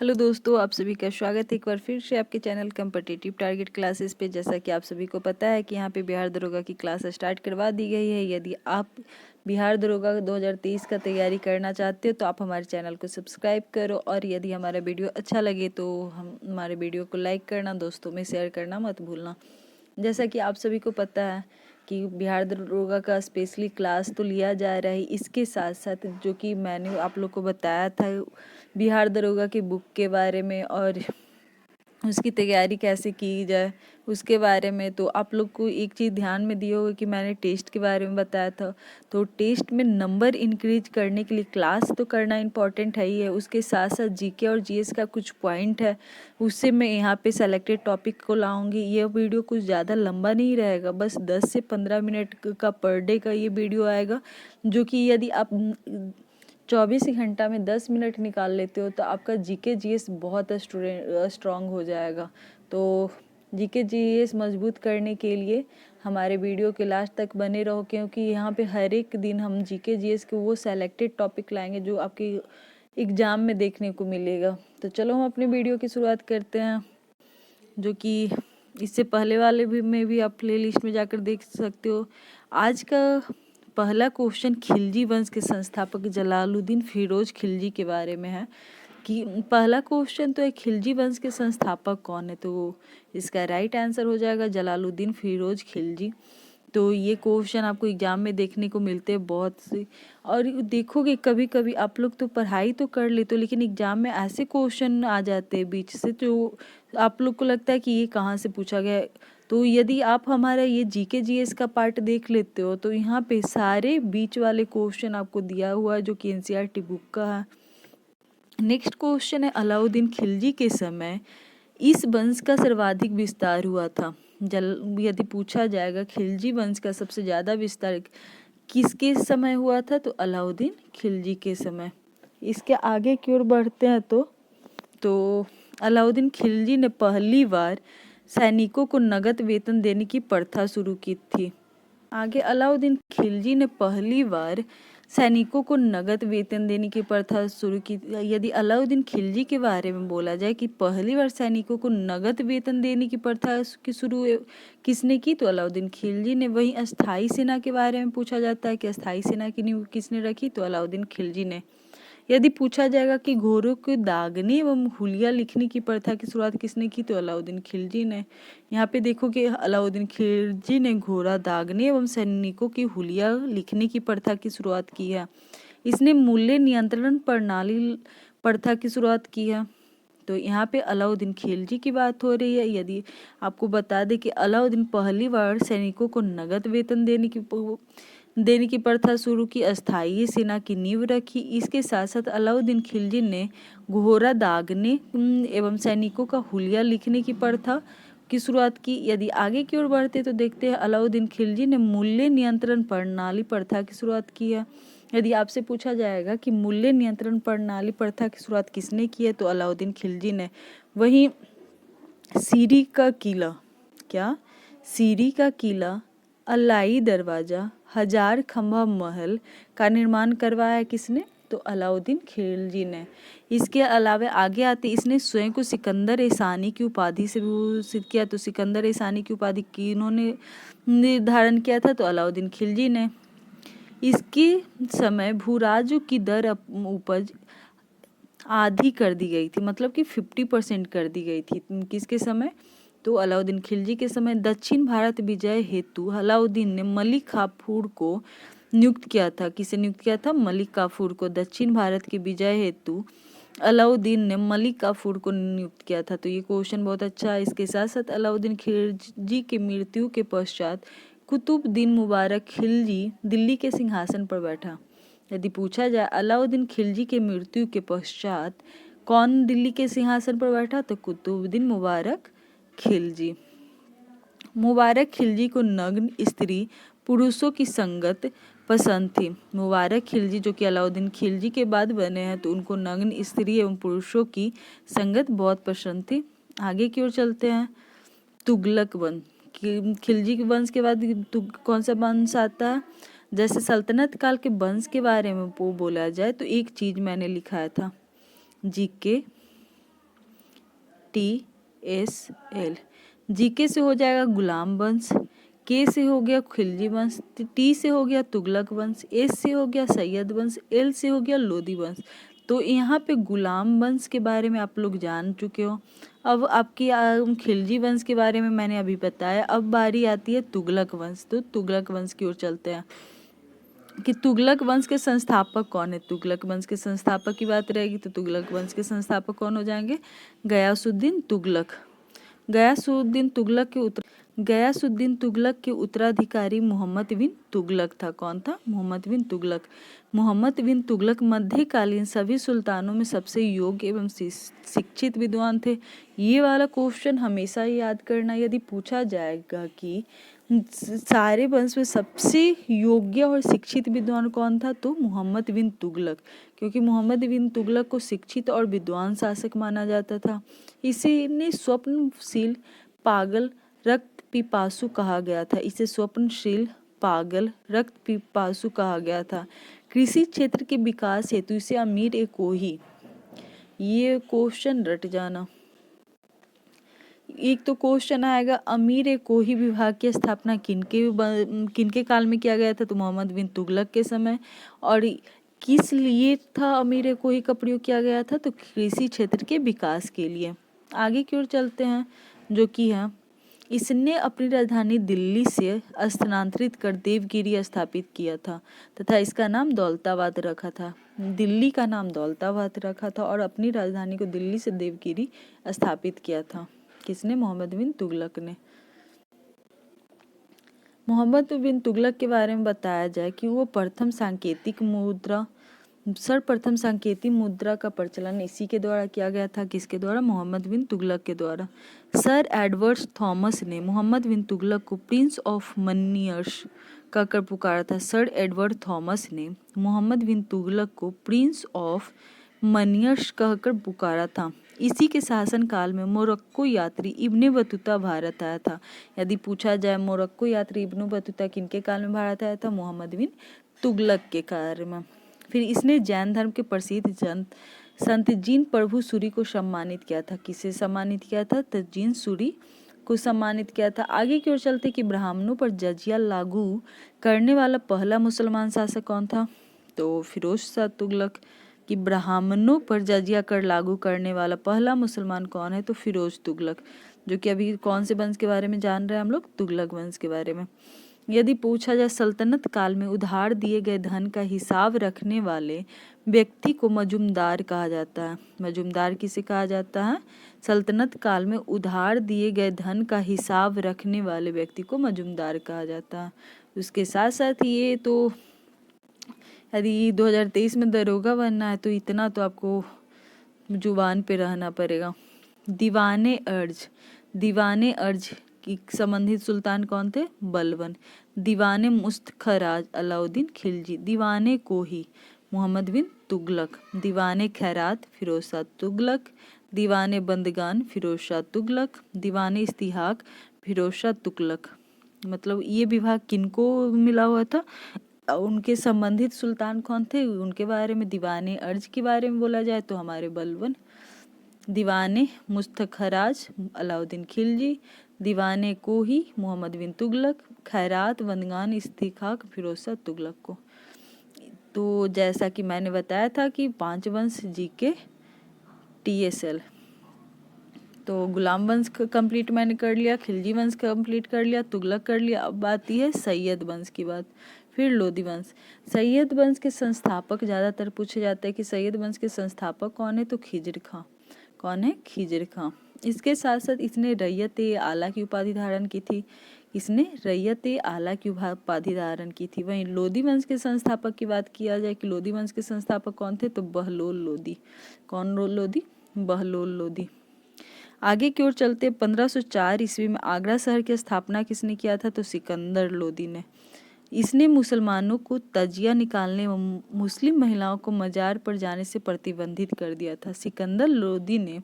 Hello दोस्तों, आप सभी का स्वागत है एक बार फिर से आपके चैनल कॉम्पिटिटिव टारगेट क्लासेस पे। जैसा कि आप सभी को पता है कि यहाँ पे बिहार दरोगा की क्लास स्टार्ट करवा दी गई है। यदि आप बिहार दरोगा 2023 का तैयारी करना चाहते हो तो आप हमारे चैनल को सब्सक्राइब करो, और यदि हमारा वीडियो अच्छा लगे तो हमारे वीडियो को लाइक करना, दोस्तों में शेयर करना मत भूलना। जैसा कि आप सभी को पता है कि बिहार दरोगा का स्पेशली क्लास तो लिया जा रहा है, इसके साथ साथ जो कि मैंने आप लोग को बताया था बिहार दरोगा की बुक के बारे में और उसकी तैयारी कैसे की जाए उसके बारे में, तो आप लोग को एक चीज़ ध्यान में दिए होगा कि मैंने टेस्ट के बारे में बताया था। तो टेस्ट में नंबर इंक्रीज करने के लिए क्लास तो करना इम्पॉर्टेंट है ही है, उसके साथ साथ जीके और जीएस का कुछ पॉइंट है उससे मैं यहाँ पे सेलेक्टेड टॉपिक को लाऊंगी। ये वीडियो कुछ ज़्यादा लंबा नहीं रहेगा, बस 10 से 15 मिनट का पर डे का ये वीडियो आएगा, जो कि यदि आप 24 घंटा में 10 मिनट निकाल लेते हो तो आपका जीके जीएस बहुत स्ट्रांग हो जाएगा। तो जीके जीएस मजबूत करने के लिए हमारे वीडियो के लास्ट तक बने रहो, क्योंकि यहाँ पे हर एक दिन हम जीके जीएस के वो सेलेक्टेड टॉपिक लाएंगे जो आपके एग्ज़ाम में देखने को मिलेगा। तो चलो हम अपने वीडियो की शुरुआत करते हैं, जो कि इससे पहले वाले में भी आप प्ले लिस्ट में जाकर देख सकते हो। आज का पहला क्वेश्चन खिलजी वंश के संस्थापक जलालुद्दीन फिरोज खिलजी के बारे में है कि पहला क्वेश्चन तो है खिलजी वंश के संस्थापक कौन है, तो इसका राइट आंसर हो जाएगा जलालुद्दीन फिरोज खिलजी। तो ये क्वेश्चन आपको एग्जाम में देखने को मिलते हैं बहुत से, और देखोगे कभी कभी आप लोग तो पढ़ाई तो कर लेते हो लेकिन एग्जाम में ऐसे क्वेश्चन आ जाते हैं बीच से जो आप लोग को लगता है कि ये कहाँ से पूछा गया है। तो यदि आप हमारा ये जीके जीएस का पार्ट देख लेते हो तो यहाँ पे सारे बीच वाले क्वेश्चन आपको दिया हुआ है जो कि एनसीईआरटी बुक का है। नेक्स्ट क्वेश्चन है अलाउद्दीन खिलजी के समय इस वंश का सर्वाधिक विस्तार हुआ था। यदि पूछा जाएगा खिलजी वंश का सबसे ज़्यादा विस्तार किसके समय हुआ था, तो अलाउद्दीन खिलजी के समय। इसके आगे की ओर बढ़ते हैं तो अलाउद्दीन खिलजी ने पहली बार सैनिकों को नगद वेतन देने की प्रथा शुरू की थी। आगे अलाउद्दीन खिलजी ने पहली बार सैनिकों को नगद वेतन देने की प्रथा शुरू की। यदि अलाउद्दीन खिलजी के बारे में बोला जाए कि पहली बार सैनिकों को नगद वेतन देने की प्रथा की शुरू किसने की, तो अलाउद्दीन खिलजी ने। वहीं अस्थाई सेना के बारे में पूछा जाता है कि अस्थाई सेना की नींव किसने रखी, तो अलाउद्दीन खिलजी ने। यदि पूछा जाएगा कि घोड़ों को दागने एवं हुलिया लिखने की प्रथा की शुरुआत किसने की, तो अलाउद्दीन खिलजी ने। यहाँ पे देखो कि अलाउद्दीन खिलजी ने घोड़ा दागने एवं सैनिकों की हुलिया लिखने की प्रथा की शुरुआत की है। इसने मूल्य नियंत्रण प्रणाली प्रथा की शुरुआत की है। तो यहाँ पे अलाउद्दीन खिलजी की बात हो रही है। यदि आपको बता दें कि अलाउद्दीन पहली बार सैनिकों को नगद वेतन देने की प्रथा शुरू की, अस्थायी सेना की नींव रखी। इसके साथ साथ अलाउद्दीन खिलजी ने घोड़ा दागने एवं सैनिकों का हुलिया लिखने की प्रथा की शुरुआत की। यदि आगे की ओर बढ़ते तो देखते हैं अलाउद्दीन खिलजी ने मूल्य नियंत्रण प्रणाली प्रथा की शुरुआत की है। यदि आपसे पूछा जाएगा कि मूल्य नियंत्रण प्रणाली प्रथा की शुरुआत किसने की है, तो अलाउद्दीन खिलजी ने। वहीं सीरी का किला, अलाई दरवाजा, हजार खंभा महल का निर्माण करवाया किसने, तो अलाउद्दीन खिलजी ने। इसके अलावा आगे आते इसने स्वयं को सिकंदर एसानी की उपाधि से भूषित किया। तो सिकंदर एसानी की उपाधि किन्होंने निर्धारण किया था, तो अलाउद्दीन खिलजी ने। इसके समय भूराजों की दर उपज आधी कर दी गई थी, मतलब कि 50% कर दी गई थी। किसके समय, तो अलाउद्दीन खिलजी के समय। दक्षिण भारत विजय हेतु अलाउद्दीन ने मलिक काफूर को नियुक्त किया था। किसे नियुक्त किया था, मलिक काफूर को। दक्षिण भारत की विजय हेतु अलाउद्दीन ने मलिक काफूर को नियुक्त किया था। तो ये क्वेश्चन बहुत अच्छा है। इसके साथ साथ अलाउद्दीन खिलजी के मृत्यु के पश्चात कुतुबुद्दीन मुबारक खिलजी दिल्ली के सिंहासन पर बैठा। यदि पूछा जाए अलाउद्दीन खिलजी के मृत्यु के पश्चात कौन दिल्ली के सिंहासन पर बैठा, तो कुतुबुद्दीन मुबारक खिलजी। मुबारक खिलजी को नग्न स्त्री पुरुषों की संगत पसंद थी। मुबारक खिलजी जो कि अलाउद्दीन खिलजी के बाद बने हैं, तो उनको नग्न स्त्री एवं पुरुषों की संगत बहुत पसंद थी। आगे की ओर चलते हैं। तुगलक वंश, खिलजी के वंश के बाद कौन सा वंश आता है। जैसे सल्तनत काल के वंश के बारे में बोला जाए तो एक चीज मैंने लिखाया था, जीके TSL। जीके से हो जाएगा गुलाम वंश, के से हो गया खिलजी वंश, टी से हो गया तुगलक वंश, एस से हो गया सैयद वंश, एल से हो गया लोदी वंश। तो यहाँ पे गुलाम वंश के बारे में आप लोग जान चुके हो। अब आपकी खिलजी वंश के बारे में मैंने अभी बताया। अब बारी आती है तुगलक वंश। तो तुगलक वंश की ओर चलते हैं कि तुगलक वंश के संस्थापक कौन है। तुगलक वंश के संस्थापक की बात रहेगी तो तुगलक वंश के संस्थापक कौन हो जाएंगे? गयासुद्दीन तुगलक। गयासुद्दीन तुगलक के उत्तराधिकारी मोहम्मद बिन तुगलक था। कौन था? मोहम्मद बिन तुगलक। मोहम्मद बिन तुगलक मध्यकालीन सभी सुल्तानों में सबसे योग्य एवं शिक्षित विद्वान थे। ये वाला क्वेश्चन हमेशा याद करना, यदि पूछा जाएगा कि सारे वंश में सबसे योग्य और शिक्षित विद्वान कौन था, तो मोहम्मद बिन तुगलक, क्योंकि मोहम्मद बिन तुगलक को शिक्षित और विद्वान शासक माना जाता था। इसे स्वप्नशील, पागल, रक्त पिपासु कहा गया था। इसे स्वप्नशील, पागल, रक्त पिपासु कहा गया था। कृषि क्षेत्र के विकास हेतु इसे अमीर-ए-कोही, ये क्वेश्चन रट जाना। एक तो क्वेश्चन आएगा अमीर-ए-कोही विभाग की स्थापना किनके काल में किया गया था, तो मोहम्मद बिन तुगलक के समय। और किस लिए था अमीर-ए-कोही का प्रयोग किया गया था, तो कृषि क्षेत्र के विकास के लिए। आगे की ओर चलते हैं, जो कि है इसने अपनी राजधानी दिल्ली से स्थानांतरित कर देवगिरी स्थापित किया था तथा इसका नाम दौलताबाद रखा था। दिल्ली का नाम दौलताबाद रखा था और अपनी राजधानी को दिल्ली से देवगिरी स्थापित किया था। किसने? मोहम्मद बिन तुगलक ने। मोहम्मद बिन तुगलक के बारे में बताया जाए कि वो सर्वप्रथम सांकेतिक मुद्रा का प्रचलन इसी के द्वारा किया गया था। किसके द्वारा? मोहम्मद बिन तुगलक के द्वारा। सर एडवर्ड थॉमस ने मोहम्मद बिन तुगलक को प्रिंस ऑफ मनियर्स कहकर पुकारा था। सर एडवर्ड थॉमस ने मोहम्मद बिन तुगलक को प्रिंस ऑफ मनियर्स कहकर पुकारा था। इसी के शासन काल में मोरक्को यात्री इब्ने बतूता भारत आया था। यदि पूछा जाए मोरक्को यात्री इब्ने बतूता किनके काल में भारत आया था? मोहम्मद बिन तुगलक के काल में। फिर इसने जैन धर्म के प्रसिद्ध संत जीन प्रभु सूरी को सम्मानित किया था। किसे सम्मानित किया था? तो जीन सूरी को सम्मानित किया था। आगे की ओर चलते कि ब्राह्मणों पर जजिया लागू करने वाला पहला मुसलमान शासक कौन था? तो फिरोज शाह तुगलक। कि ब्राह्मणों पर जजिया कर लागू करने वाला पहला मुसलमान कौन है? तो फिरोज तुगलक। जो कि अभी कौन से वंश के बारे में जान रहे हैं हम लोग? तुगलक वंश के बारे में। यदि पूछा जाए सल्तनत काल में उधार दिए गए धन का हिसाब रखने वाले व्यक्ति को मजूमदार कहा जाता है। मजूमदार किसे कहा जाता है? सल्तनत काल में उधार दिए गए धन का हिसाब रखने वाले व्यक्ति को मजूमदार कहा जाता है। उसके साथ साथ ये तो यदि 2023 में दरोगा बनना है तो इतना तो आपको जुबान पे रहना पड़ेगा। दीवाने अर्ज की संबंधित सुल्तान कौन थे? बलबन। दीवाने मुस्तखराज अलाउद्दीन खिलजी। दीवाने कोही मोहम्मद बिन तुगलक। दीवाने खैरात फिरोज शाह तुगलक। दीवाने बंदगान फिरोज शाह तुगलक। दीवाने इस्तिहाक फिरोज शाह तुगलक। मतलब ये विभाग किनको मिला हुआ था? उनके संबंधित सुल्तान कौन थे उनके बारे में। दीवाने अर्ज के बारे में बोला जाए तो हमारे बलबन। दीवाने मुस्तखराज अलाउद्दीन खिलजी। दीवाने कोही मोहम्मद बिन तुगलक। खैरात बंदगान इस्तिखाक फिरोज शाह तुगलक को। तो जैसा कि मैंने बताया था कि 5 वंश जीके TSL। तो गुलाम वंश कंप्लीट मैंने कर लिया, खिलजी वंश कंप्लीट कर लिया, तुगलक कर लिया। अब आती है सैयद वंश की बात। फिर लोदी वंश। सैयद वंश के संस्थापक ज़्यादातर पूछे जाते हैं कि सैयद वंश के संस्थापक कौन है? तो खिजर खां। कौन है? खिजर खां। इसके साथ साथ इसने रैयत-ए-आला की उपाधि धारण की थी। इसने रैयत-ए-आला की उपाधि धारण की थी। वहीं लोदी वंश के संस्थापक की बात किया जाए कि लोदी वंश के संस्थापक कौन थे? तो बहलोल लोदी। कौन लोदी? बहलोल लोदी। आगे की ओर चलते 1504 ईस्वी में आगरा शहर की स्थापना किसने किया था? तो सिकंदर लोदी ने। इसने मुसलमानों को तजिया निकालने व मुस्लिम महिलाओं को मजार पर जाने से प्रतिबंधित कर दिया था। सिकंदर लोदी ने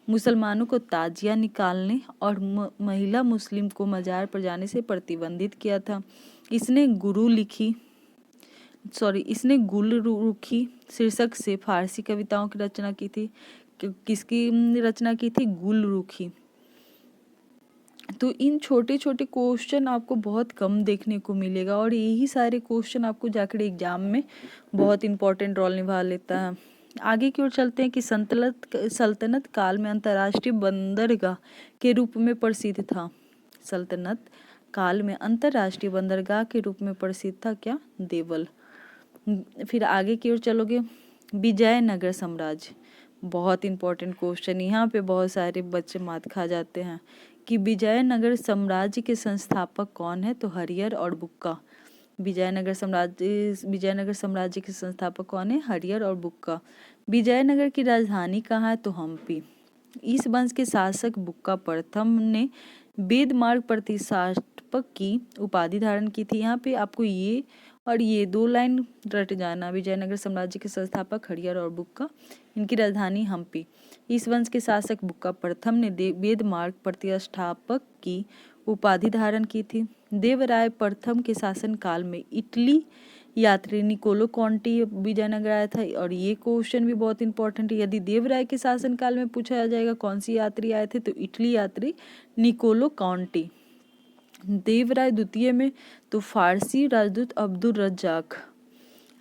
मुसलमानों को ताजिया निकालने और महिला मुस्लिम को मजार पर जाने से प्रतिबंधित किया था। इसने गुल रुखी शीर्षक से फारसी कविताओं की रचना की थी। किसकी रचना की थी? गुलरुखी। तो इन छोटे छोटे क्वेश्चन आपको बहुत कम देखने को मिलेगा और यही सारे क्वेश्चन आपको जाकर एग्जाम में बहुत इंपॉर्टेंट रोल निभा लेता है। आगे की ओर चलते हैं कि सल्तनत काल में अंतर्राष्ट्रीय बंदरगाह के रूप में प्रसिद्ध था। सल्तनत काल में अंतर्राष्ट्रीय बंदरगाह के रूप में प्रसिद्ध था क्या? देवल। फिर आगे की ओर चलोगे, विजयनगर साम्राज्य, बहुत इंपॉर्टेंट क्वेश्चन, यहाँ पे बहुत सारे बच्चे मात खा जाते हैं कि विजयनगर साम्राज्य के संस्थापक कौन है? तो हरिहर और बुक्का। विजयनगर साम्राज्य के संस्थापक कौन है? हरिहर और बुक्का। विजयनगर की राजधानी कहाँ है? तो हम्पी। इस वंश के शासक बुक्का प्रथम ने वेद मार्ग प्रतिष्ठापक की उपाधि धारण की थी। यहाँ पे आपको ये और ये 2 लाइन रट जाना। विजयनगर साम्राज्य के संस्थापक हरिहर और बुक्का, इनकी राजधानी हम्पी। इस वंश के शासक बुक्का प्रथम ने वेद मार्ग प्रतिष्ठापक की उपाधि धारण की थी। देवराय प्रथम के शासन काल में इटली यात्री निकोलो कॉन्टी विजयनगर आया था और ये क्वेश्चन भी बहुत इंपॉर्टेंट है। यदि देवराय के शासन काल में पूछा जाएगा कौन सी यात्री आए थे, तो इटली यात्री निकोलो कॉन्टी। देवराय द्वितीय में तो फारसी राजदूत अब्दुल रज्जाक।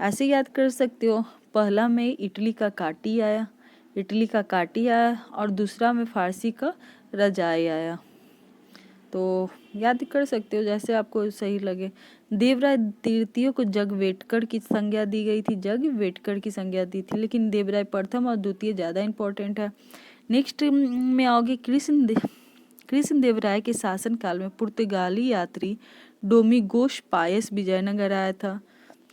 ऐसे याद कर सकते हो, पहला में इटली का काटी आया और दूसरा में फारसी का रजाई आया। तो याद कर सकते हो जैसे आपको सही लगे। देवराय तृतीय को जगवेटकर की संज्ञा दी गई थी, जगवेटकर की संज्ञा दी थी, लेकिन देवराय प्रथम और द्वितीय ज़्यादा इंपॉर्टेंट है। नेक्स्ट में आओगे, कृष्णदेवराय के शासन काल में पुर्तगाली यात्री डोमिगोस पायस विजयनगर आया था।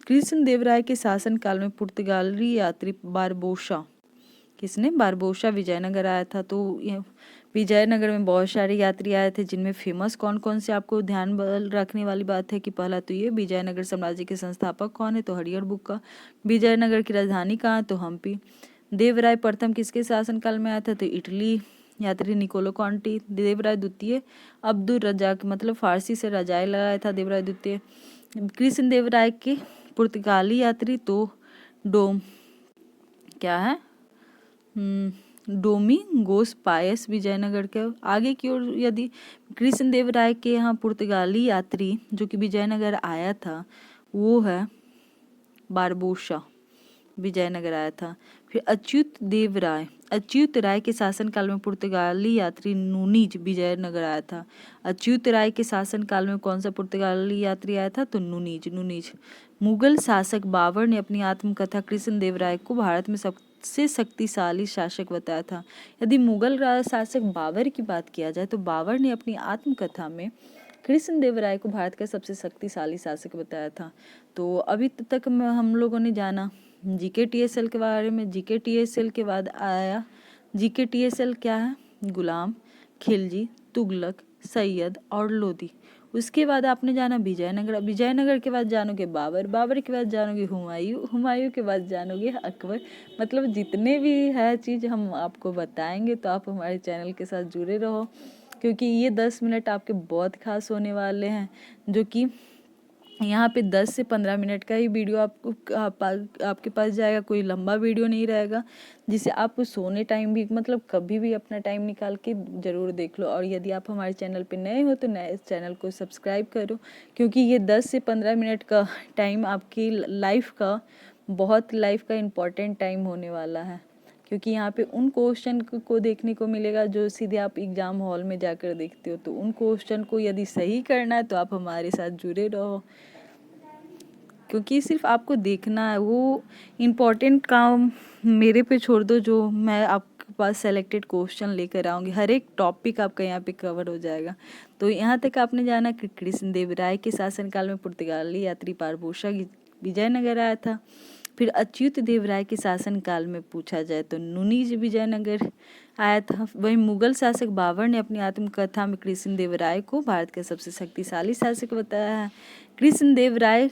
कृष्णदेवराय के शासन काल में पुर्तगाली यात्री बारबोसा, किसने? बारबोसा विजयनगर आया था। तो विजयनगर में बहुत सारे यात्री आए थे, जिनमें फेमस कौन कौन से आपको ध्यान रखने वाली बात है कि पहला तो ये विजयनगर साम्राज्य के संस्थापक कौन है? तो हरिहर बुक्का। विजयनगर की राजधानी कहाँ? तो हम्पी। देवराय प्रथम किसके शासन काल में आया था? तो इटली यात्री निकोलो कॉन्टी। देवराय द्वितीय अब्दुल रज्जाक, मतलब फारसी से रजाई लगाया था देवराय द्वितीय। कृष्णदेवराय के पुर्तगाली यात्री तो डोमिंगोस पायस विजयनगर के। आगे की ओर यदि कृष्णदेवराय के यहाँ पुर्तगाली यात्री जो कि विजयनगर आया था वो है बारबोसा, विजयनगर आया था। फिर अच्युत राय के शासन काल में पुर्तगाली यात्री नूनीज विजयनगर आया था। अच्युत राय के शासन काल में कौन सा पुर्तगाली यात्री आया था? तो नूनीज। मुगल शासक बाबर ने अपनी आत्मकथा कृष्णदेवराय को भारत में सबसे शक्तिशाली शासक बताया था। यदि मुगल शासक बाबर की बात किया जाए तो बाबर ने अपनी आत्मकथा में कृष्णदेवराय को भारत का सबसे शक्तिशाली शासक बताया था। तो अभी तक हम लोगों ने जाना GK-TSL के बारे में। GK-TSL के बाद आया GK-TSL क्या है? गुलाम, खिलजी, तुगलक, सैयद और लोदी। उसके बाद आपने जाना विजयनगर के बाद जानोगे बाबर के बाद जानोगे हुमायूं के बाद जानोगे अकबर। मतलब जितने भी है चीज़ हम आपको बताएंगे, तो आप हमारे चैनल के साथ जुड़े रहो, क्योंकि ये 10 मिनट आपके बहुत खास होने वाले हैं, जो कि यहाँ पे 10 से 15 मिनट का ही वीडियो आपके पास जाएगा, कोई लंबा वीडियो नहीं रहेगा, जिसे आप सोने टाइम भी मतलब कभी भी अपना टाइम निकाल के ज़रूर देख लो। और यदि आप हमारे चैनल पे नए हो तो नए चैनल को सब्सक्राइब करो, क्योंकि ये 10 से 15 मिनट का टाइम आपकी लाइफ का इम्पॉर्टेंट टाइम होने वाला है, क्योंकि यहाँ पे उन क्वेश्चन को देखने को मिलेगा जो सीधे आप एग्ज़ाम हॉल में जाकर देखते हो। तो उन क्वेश्चन को यदि सही करना है तो आप हमारे साथ जुड़े रहो, क्योंकि सिर्फ आपको देखना है। वो इम्पॉर्टेंट काम मेरे पे छोड़ दो, जो मैं आपके पास सेलेक्टेड क्वेश्चन लेकर आऊँगी। हर एक टॉपिक आपका यहाँ पे कवर हो जाएगा। तो यहाँ तक आपने जाना कि कृष्णदेवराय के शासनकाल में पुर्तगाली यात्री बारबोसा विजयनगर आया था। फिर अच्युत देवराय के शासनकाल में पूछा जाए तो नूनीज विजयनगर आया था। वहीं मुगल शासक बाबर ने अपनी आत्मकथा में कृष्णदेवराय को भारत का सबसे शक्तिशाली शासक बताया है। कृष्णदेवराय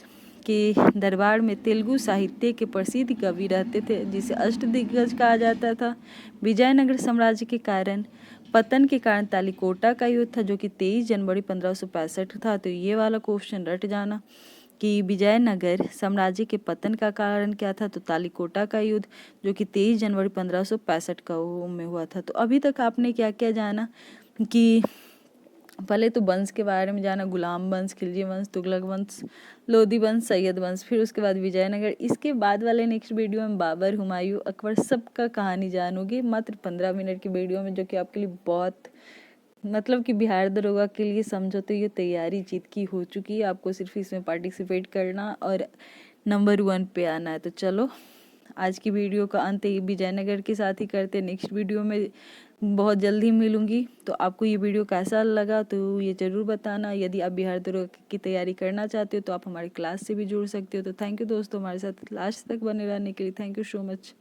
के दरबार में तेलुगु साहित्य के प्रसिद्ध कवि रहते थे, जिसे अष्टदिग्गज कहा जाता था। विजयनगर साम्राज्य के पतन के कारण तालिकोटा का युद्ध था, जो कि 23 जनवरी 1565 था। तो ये वाला क्वेश्चन रट जाना। कि विजयनगर साम्राज्य के पतन का कारण क्या था, तो तालिकोटा का युद्ध जो कि 23 जनवरी 1565 का में हुआ था। तो अभी तक आपने क्या क्या जाना कि पहले तो वंश के बारे में जाना, गुलाम वंश, खिलजी वंश, तुगलक वंश, लोधी वंश, सैयद वंश, फिर उसके बाद विजयनगर। इसके बाद वाले नेक्स्ट वीडियो में बाबर, हुमायूं, अकबर सबका कहानी जानोगे मात्र 15 मिनट की वीडियो में, जो कि आपके लिए बहुत मतलब कि बिहार दरोगा के लिए समझो तो ये तैयारी जीत की हो चुकी है। आपको सिर्फ इसमें पार्टिसिपेट करना और नंबर 1 पे आना है। तो चलो आज की वीडियो का अंत विजयनगर के साथ ही करते। नेक्स्ट वीडियो में बहुत जल्दी मिलूंगी। तो आपको ये वीडियो कैसा लगा तो ये ज़रूर बताना। यदि आप बिहार दरोगा की तैयारी करना चाहते हो तो आप हमारी क्लास से भी जुड़ सकते हो। तो थैंक यू दोस्तों, हमारे साथ लास्ट तक बने रहने के लिए। Thank you so much.